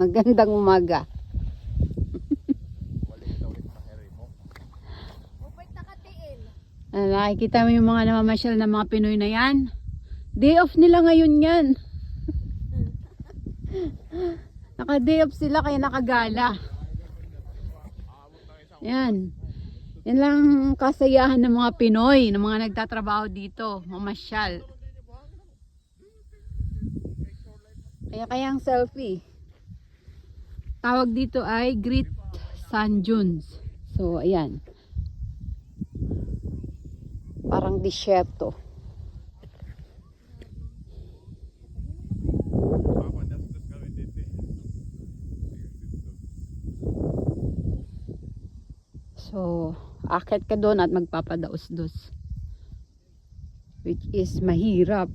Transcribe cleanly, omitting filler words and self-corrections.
Magandang umaga. Nakikita mo yung mga namamasyal na mga Pinoy na yan. Day off nila ngayon yan. Naka-day off sila kaya nakagala. Yan. Yan lang kasayahan ng mga Pinoy, ng mga nagtatrabaho dito, mamasyal. Kaya ang selfie. Tawag dito ay Great Sand Dunes. So, ayan. Parang disyerto. So, akit ka doon at magpapadaos-dos. Which is mahirap.